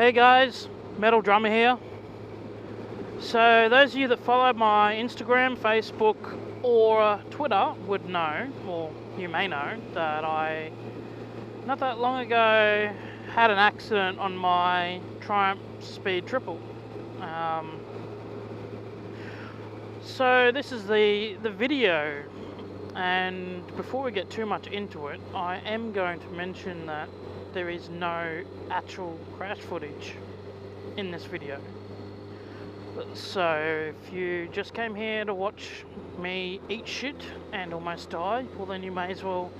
Hey guys, Metal Drummer here. So those of you that follow my Instagram, Facebook or Twitter would know, or you may know, that I, not that long ago, had an accident on my Triumph Speed Triple. So this is the video, and before we get too much into it, I am going to mention that there is no actual crash footage in this video. So if you just came here to watch me eat shit and almost die, well then you may as well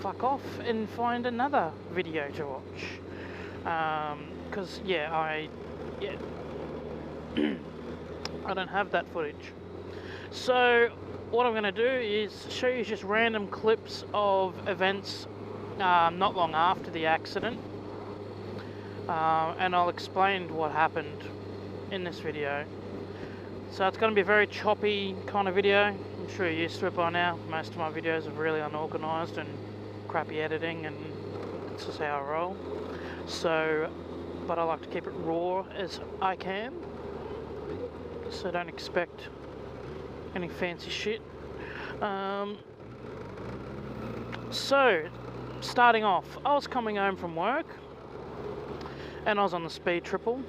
fuck off and find another video to watch. Because I don't have that footage. So what I'm going to do is show you just random clips of events not long after the accident, and I'll explain what happened in this video. So it's going to be a very choppy kind of video. I'm sure you're used to it by now. Most of my videos are really unorganised and crappy editing, and that's just how I roll. So, but I like to keep it raw as I can, so don't expect any fancy shit. So starting off, I was coming home from work and I was on the Speed Triple.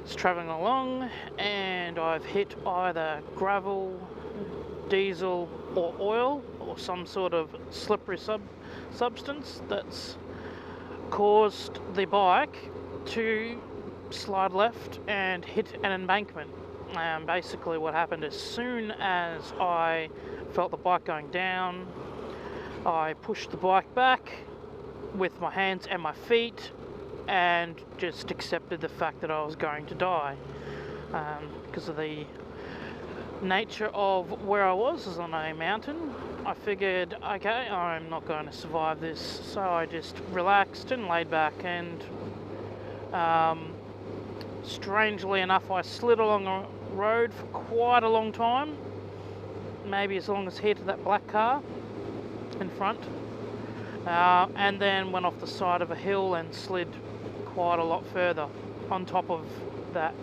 Just travelling along, and I've hit either gravel, diesel or oil, or some sort of slippery substance that's caused the bike to slide left and hit an embankment. Basically what happened, as soon as I felt the bike going down, I pushed the bike back with my hands and my feet and just accepted the fact that I was going to die, because of the nature of where I was on a mountain. I figured, okay, I'm not going to survive this, so I just relaxed and laid back, and strangely enough I slid along a road for quite a long time, maybe as long as here to that black car in front, and then went off the side of a hill and slid quite a lot further on top of that.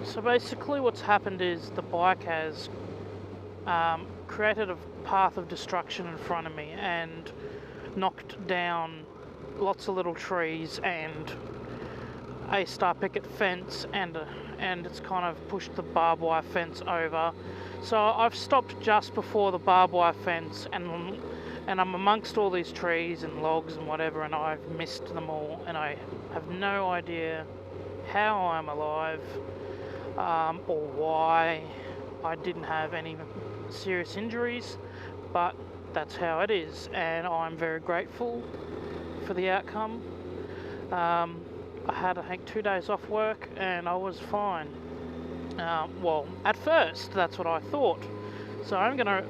So basically what's happened is the bike has created a path of destruction in front of me and knocked down lots of little trees and a star picket fence, and it's kind of pushed the barbed wire fence over. So I've stopped just before the barbed wire fence, and I'm amongst all these trees and logs and whatever, and I've missed them all, and I have no idea how I'm alive, or why I didn't have any serious injuries, but that's how it is, and I'm very grateful for the outcome. I had, I think, 2 days off work and I was fine. Well, at first, that's what I thought. So I'm going to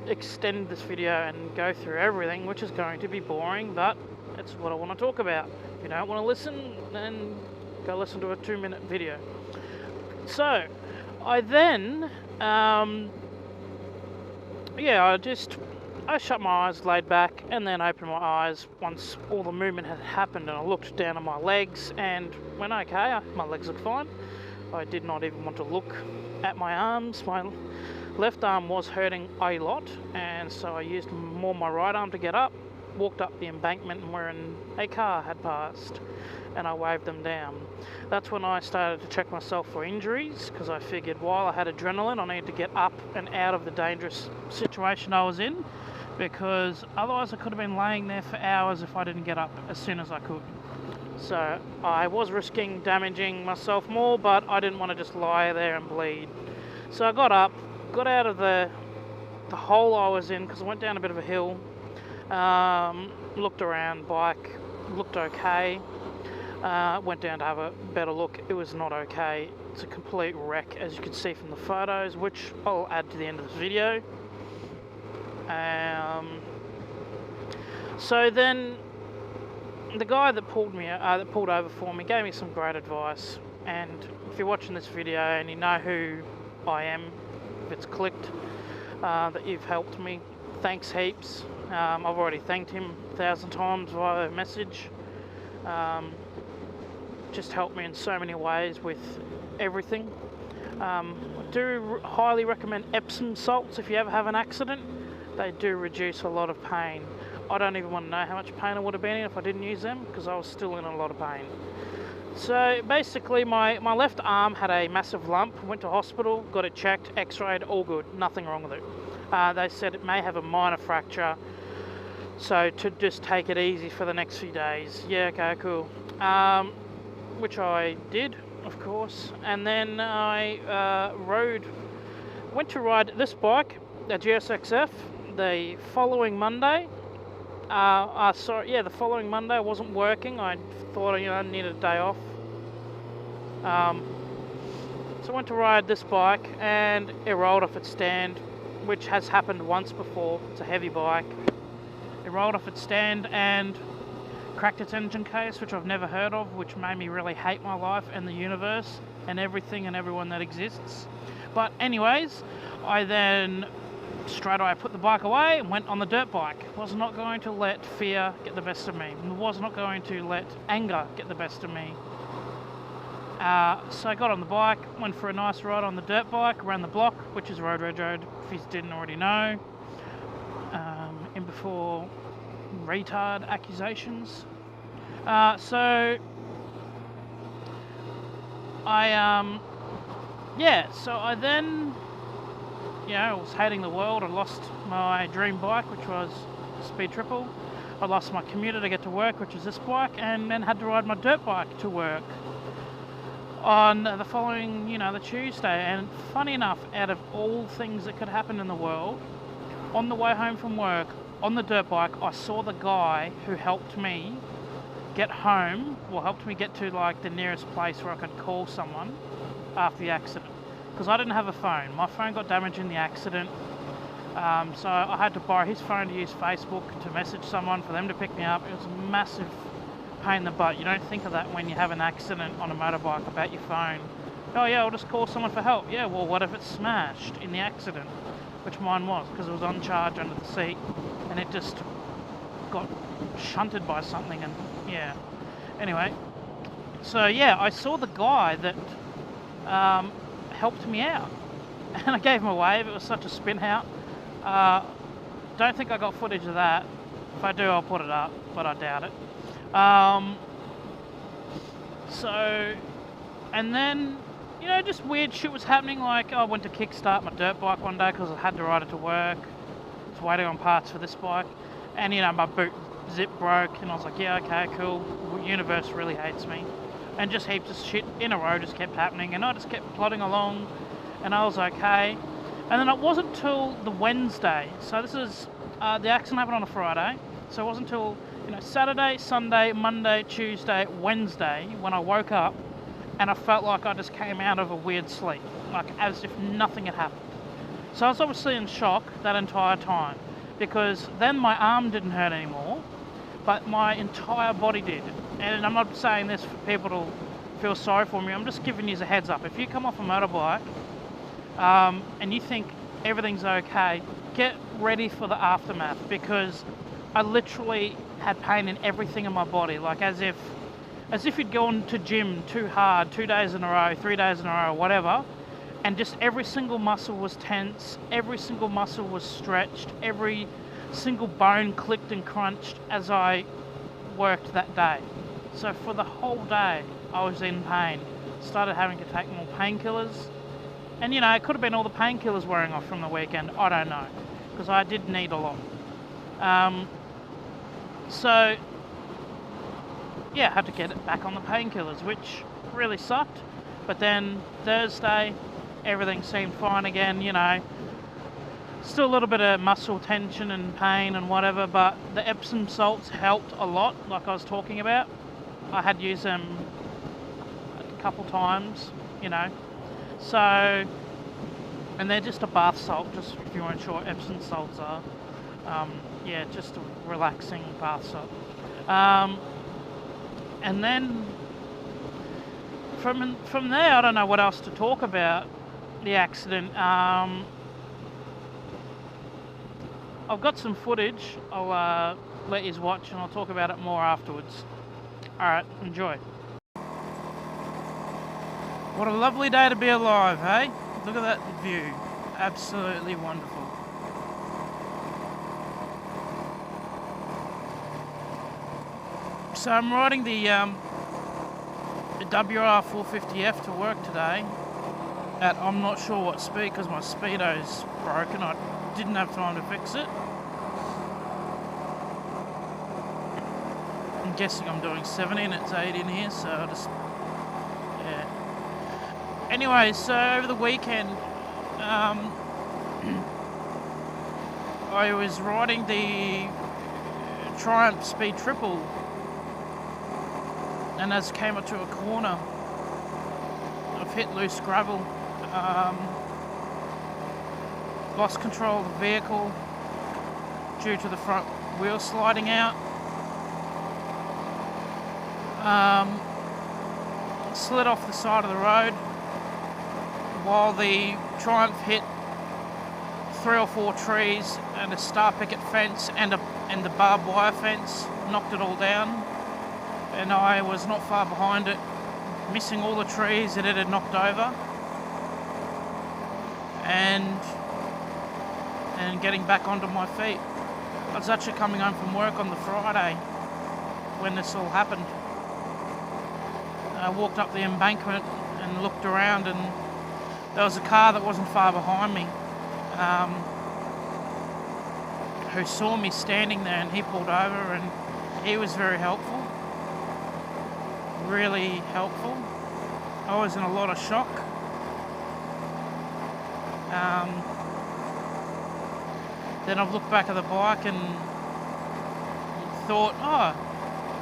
extend this video and go through everything, which is going to be boring, but it's what I want to talk about. If you don't want to listen, then go listen to a 2-minute video. So, I then, I shut my eyes, laid back, and then opened my eyes once all the movement had happened, and I looked down at my legs and went, okay, my legs look fine. I did not even want to look at my arms. My left arm was hurting a lot, and so I used more my right arm to get up, walked up the embankment wherein a car had passed, and I waved them down. That's when I started to check myself for injuries, because I figured while I had adrenaline, I needed to get up and out of the dangerous situation I was in, because otherwise I could have been laying there for hours if I didn't get up as soon as I could. So I was risking damaging myself more, but I didn't want to just lie there and bleed. So I got up, got out of the hole I was in, because I went down a bit of a hill, looked around, bike looked okay, went down to have a better look. It was not okay. It's a complete wreck, as you can see from the photos, which I'll add to the end of this video. So then the guy that pulled over for me gave me some great advice, and if you're watching this video and you know who I am, if it's clicked, that you've helped me, thanks heaps. I've already thanked him 1,000 times via message. Just helped me in so many ways with everything. I do highly recommend Epsom salts if you ever have an accident. They do reduce a lot of pain. I don't even want to know how much pain I would have been in if I didn't use them, because I was still in a lot of pain. So basically my left arm had a massive lump, went to hospital, got it checked, x-rayed, all good, nothing wrong with it. They said it may have a minor fracture, so to just take it easy for the next few days. Yeah, okay, cool. Which I did, of course, and then I went to ride this bike, the GSX-750F, the following Monday. The following Monday I wasn't working. I thought, I needed a day off. So I went to ride this bike and it rolled off its stand, which has happened once before. It's a heavy bike. It rolled off its stand and cracked its engine case, which I've never heard of, which made me really hate my life and the universe and everything and everyone that exists. But anyways, I then straight away put the bike away and went on the dirt bike. Was not going to let fear get the best of me. Was not going to let anger get the best of me. So I got on the bike, went for a nice ride on the dirt bike, around the block, which is road, if you didn't already know. In before retard accusations. So I then, I was hating the world. I lost my dream bike, which was Speed Triple. I lost my commuter to get to work, which is this bike, and then had to ride my dirt bike to work on the following, the Tuesday. And funny enough, out of all things that could happen in the world, on the way home from work, on the dirt bike, I saw the guy who helped me get home, helped me get to the nearest place where I could call someone after the accident. Because I didn't have a phone. My phone got damaged in the accident, so I had to borrow his phone to use Facebook to message someone for them to pick me up. It was a massive pain in the butt. You don't think of that when you have an accident on a motorbike about your phone. Oh yeah, I'll just call someone for help. Yeah, well, what if it's smashed in the accident? Which mine was, because it was on charge under the seat and it just got shunted by something, and anyway, so I saw the guy that helped me out and I gave him a wave. It was such a spin out. Don't think I got footage of that. If I do, I'll put it up, but I doubt it. And then just weird shit was happening. I went to kickstart my dirt bike one day because I had to ride it to work. I was waiting on parts for this bike, and my boot zip broke, and I was like, yeah, okay, cool. The universe really hates me, and just heaps of shit in a row just kept happening, and I just kept plodding along, and I was okay. And then it wasn't till the Wednesday. So this is the accident happened on a Friday, so it wasn't till Saturday, Sunday, Monday, Tuesday, Wednesday when I woke up. And I felt like I just came out of a weird sleep, as if nothing had happened. So I was obviously in shock that entire time, because then my arm didn't hurt anymore, but my entire body did. And I'm not saying this for people to feel sorry for me, I'm just giving you a heads up. If you come off a motorbike and you think everything's okay, get ready for the aftermath, because I literally had pain in everything in my body, as if you'd gone to gym too hard 2 days in a row, 3 days in a row, whatever, and just every single muscle was tense, every single muscle was stretched, every single bone clicked and crunched as I worked that day. So for the whole day I was in pain. Started having to take more painkillers, and it could have been all the painkillers wearing off from the weekend, I don't know, because I did need a lot. I had to get it back on the painkillers, which really sucked. But then Thursday, everything seemed fine again, Still a little bit of muscle tension and pain and whatever, but the Epsom salts helped a lot, like I was talking about. I had used them a couple times, So, and they're just a bath salt, just if you weren't sure what Epsom salts are. Just a relaxing bath salt. And then from there, I don't know what else to talk about the accident. I've got some footage I'll let you watch, and I'll talk about it more afterwards. Alright, enjoy. What a lovely day to be alive, hey? Look at that view. Absolutely wonderful. So I'm riding the WR450F to work today at I'm not sure what speed because my speedo's broken. I didn't have time to fix it. I'm guessing I'm doing 70 and it's 80 in here, so I just, yeah. Anyway, so over the weekend, I was riding the Triumph Speed Triple, and as I came up to a corner, I've hit loose gravel, lost control of the vehicle due to the front wheel sliding out. Slid off the side of the road while the Triumph hit 3 or 4 trees and a star picket fence and the barbed wire fence, knocked it all down, and I was not far behind it, missing all the trees that it had knocked over, and getting back onto my feet. I was actually coming home from work on the Friday when this all happened. I walked up the embankment and looked around, and there was a car that wasn't far behind me who saw me standing there, and he pulled over, and he was very helpful, really helpful. I was in a lot of shock. Then I've looked back at the bike and thought, oh,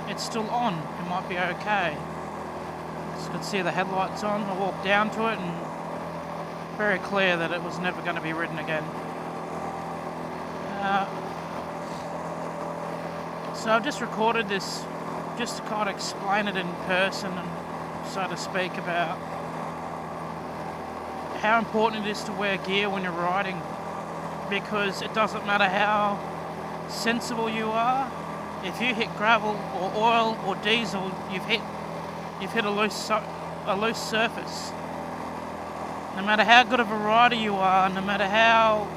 it's still on, it might be okay. So I could see the headlights on. I walked down to it and very clear that it was never going to be ridden again. So I've just recorded this just to kind of explain it in person, and so to speak, about how important it is to wear gear when you're riding, because it doesn't matter how sensible you are, if you hit gravel or oil or diesel, you've hit a loose surface. No matter how good of a rider you are, no matter how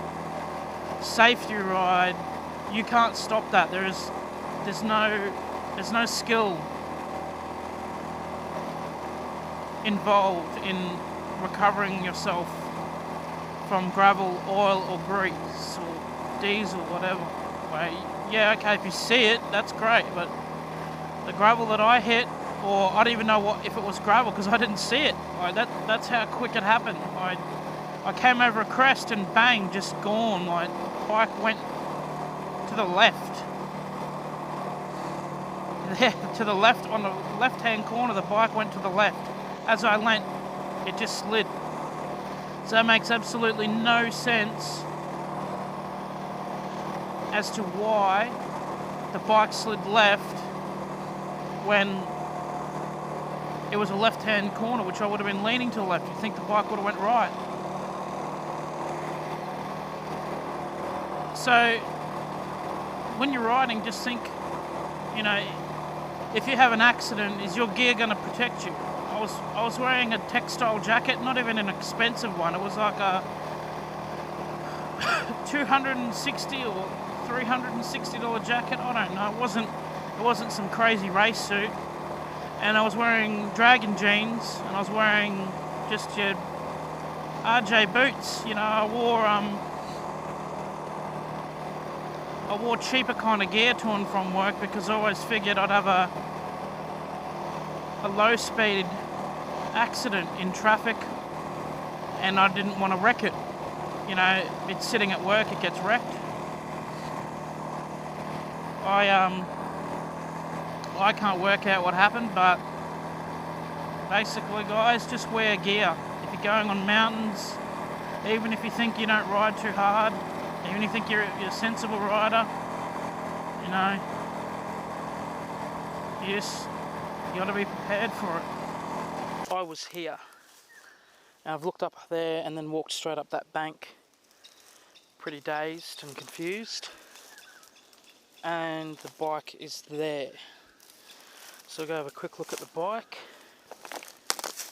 safe you ride, you can't stop that. There's no skill involved in recovering yourself from gravel, oil or grease or diesel, whatever. Yeah, okay, if you see it, that's great, but the gravel that I hit, or I don't even know if it was gravel because I didn't see it. That's how quick it happened. I came over a crest and bang, just gone. The bike went to the left. There, to the left, on the left-hand corner, the bike went to the left. As I leant, it just slid. So it makes absolutely no sense as to why the bike slid left when it was a left-hand corner, which I would have been leaning to the left. You'd think the bike would have went right. So when you're riding, just think, if you have an accident, is your gear going to protect you? I was wearing a textile jacket, not even an expensive one. It was like a $260 or $360 jacket. I don't know. It wasn't some crazy race suit. And I was wearing dragon jeans, and I was wearing just your RJ boots. I wore cheaper kind of gear to and from work because I always figured I'd have a low speed accident in traffic, and I didn't want to wreck it. It's sitting at work, it gets wrecked. I can't work out what happened, but basically, guys, just wear gear. If you're going on mountains, even if you think you don't ride too hard, even if you think you're a sensible rider, you got to be prepared for it. I was here, and I've looked up there and then walked straight up that bank, pretty dazed and confused, and the bike is there. So I'll go have a quick look at the bike.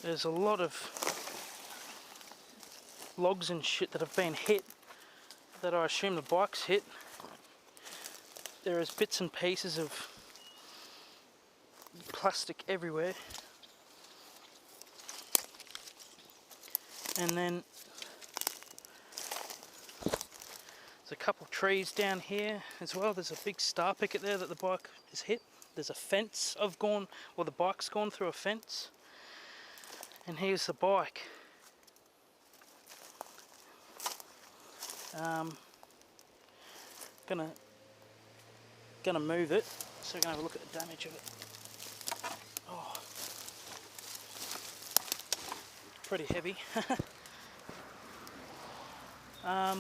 There's a lot of logs and shit that have been hit that I assume the bike's hit. There is bits and pieces of plastic everywhere. And then there's a couple trees down here as well. There's a big star picket there that the bike has hit. There's a fence I've gone, well, the bike's gone through a fence. And here's the bike. Gonna move it, so we're gonna have a look at the damage of it. Oh, pretty heavy. Yeah,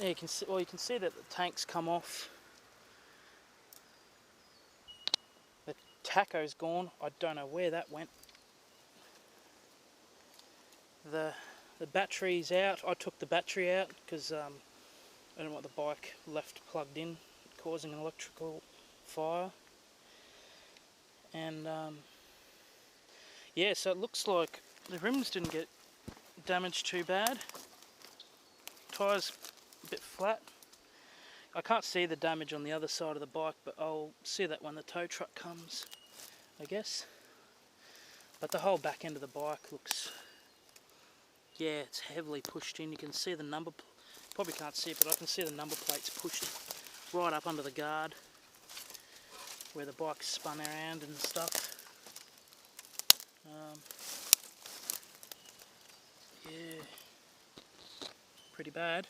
you can see that the tank's come off. The tacho's gone. I don't know where that went. The battery's out. I took the battery out because I didn't want the bike left plugged in, causing an electrical fire. And yeah, so it looks like the rims didn't get damaged too bad. Tyres a bit flat. I can't see the damage on the other side of the bike, but I'll see that when the tow truck comes, I guess. But the whole back end of the bike looks, yeah, it's heavily pushed in. You can see the number, probably can't see it, but I can see the number plates pushed right up under the guard where the bike's spun around and stuff. Yeah, pretty bad.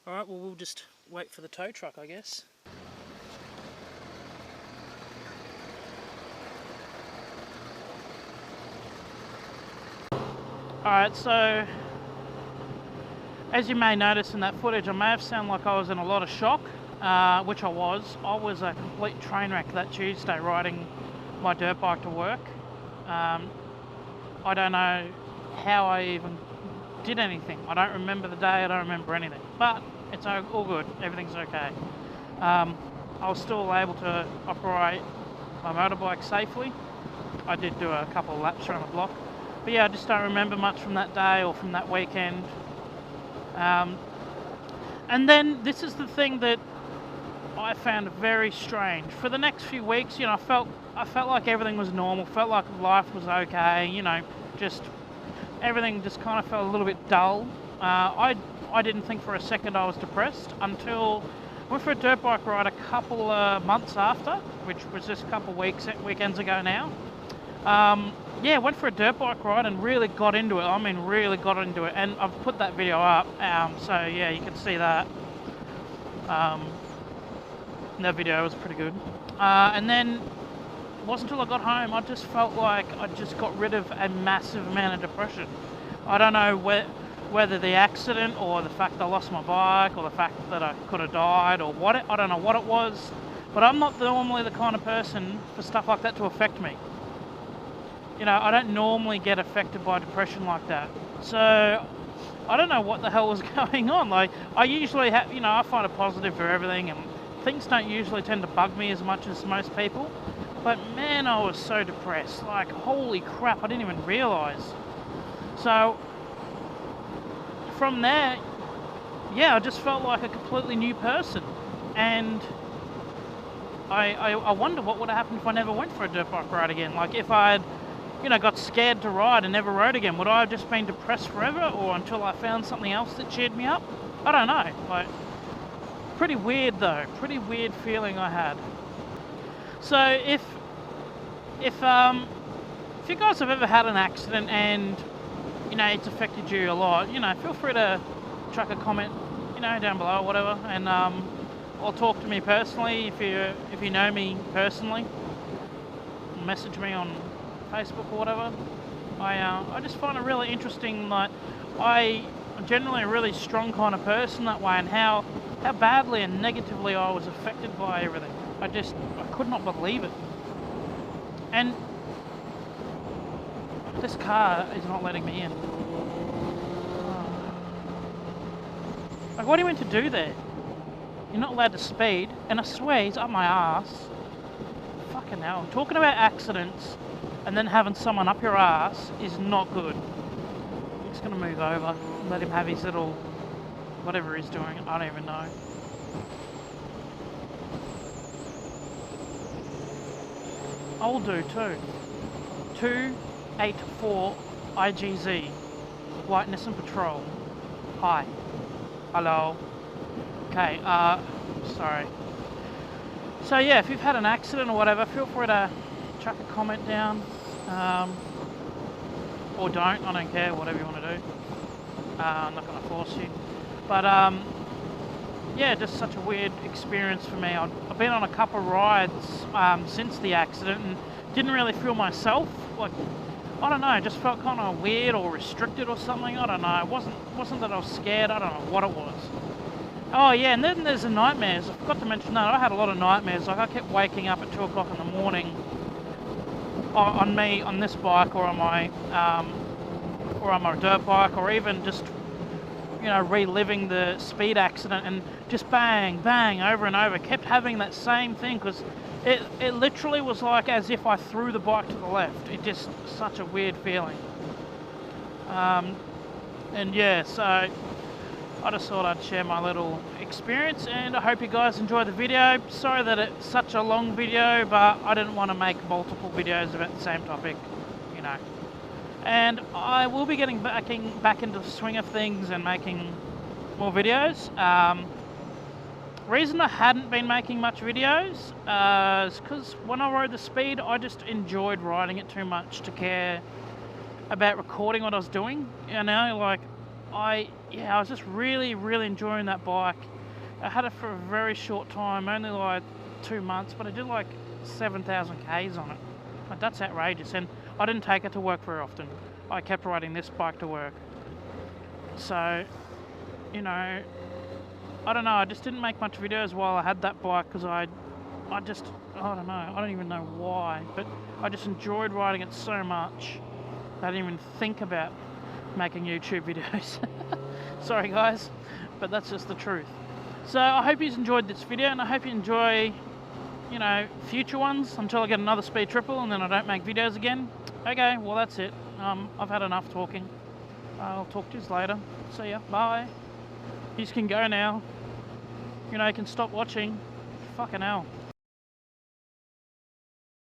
Alright, well, we'll just wait for the tow truck, I guess. Alright, so as you may notice in that footage, I may have sounded like I was in a lot of shock, which I was. I was a complete train wreck that Tuesday riding my dirt bike to work. I don't know how I even did anything. I don't remember the day, I don't remember anything. But it's all good, everything's okay. I was still able to operate my motorbike safely. I did do a couple of laps around the block. But yeah, I just don't remember much from that day or from that weekend. And then this is the thing that I found very strange. For the next few weeks, you know, I felt like everything was normal, felt like life was okay, you know, just everything just kind of felt a little bit dull. I didn't think for a second I was depressed until I went for a dirt bike ride a couple of months after, which was just a couple of weekends ago now. Yeah, went for a dirt bike ride and really got into it. I mean, really got into it. And I've put that video up, so yeah, you can see that. That video was pretty good. And then it wasn't until I got home, I just felt like I just got rid of a massive amount of depression. I don't know whether the accident or the fact I lost my bike or the fact that I could have died or what, I don't know what it was. But I'm not normally the kind of person for stuff like that to affect me. You know, I don't normally get affected by depression like that. So, I don't know what the hell was going on. Like, I usually have, you know, I find a positive for everything, and things don't usually tend to bug me as much as most people. But man, I was so depressed. Like, holy crap, I didn't even realise. So, from there, yeah, I just felt like a completely new person. And I wonder what would have happened if I never went for a dirt bike ride again. Like, if I had, you know, got scared to ride and never rode again, would I have just been depressed forever, or until I found something else that cheered me up? I don't know. Like, pretty weird though. Pretty weird feeling I had. So if you guys have ever had an accident and, you know, it's affected you a lot, you know, feel free to chuck a comment, you know, down below or whatever, and or talk to me personally if you know me personally. Message me on Facebook or whatever. I just find it really interesting that I'm generally a really strong kind of person that way, and how badly and negatively I was affected by everything. I could not believe it. And this car is not letting me in. Like, what are you meant to do there? You're not allowed to speed, and I swear he's up my ass. Fucking fucking hell. Talking about accidents and then having someone up your ass is not good. I'm just going to move over and let him have his little, whatever he's doing, I don't even know. I'll do too. 284 IGZ, Whiteness and Patrol. Hi. Hello. Okay, sorry. So yeah, if you've had an accident or whatever, feel free to chuck a comment down. Or don't, I don't care, whatever you want to do. I'm not going to force you. But yeah, just such a weird experience for me. I've been on a couple of rides since the accident and didn't really feel myself. Like, I don't know, just felt kind of weird or restricted or something. I don't know. It wasn't that I was scared. I don't know what it was. Oh yeah, and then there's the nightmares. I forgot to mention that. I had a lot of nightmares. Like I kept waking up at 2 o'clock in the morning on this bike or on my dirt bike, or even just, you know, reliving the speed accident and just bang, bang, over and over. Kept having that same thing because it literally was like as if I threw the bike to the left. It just, such a weird feeling. And yeah, so I just thought I'd share my little experience, and I hope you guys enjoyed the video. Sorry that it's such a long video, but I didn't want to make multiple videos about the same topic, you know. And I will be getting back into the swing of things and making more videos. Reason I hadn't been making much videos is because when I rode the Speed, I just enjoyed riding it too much to care about recording what I was doing. You know, like I was just really enjoying that bike. I had it for a very short time, only like 2 months, but I did like 7,000 Ks on it. Like, that's outrageous, and I didn't take it to work very often. I kept riding this bike to work. So, you know, I don't know, I just didn't make much videos while I had that bike because I don't know, I don't even know why, but I just enjoyed riding it so much I didn't even think about making YouTube videos. Sorry guys, but that's just the truth. So I hope you enjoyed this video, and I hope you enjoy, you know, future ones until I get another speed triple and then I don't make videos again. Okay, well that's it. I've had enough talking. I'll talk to you later. See ya. Bye. You can go now. You know, you can stop watching. Fucking hell.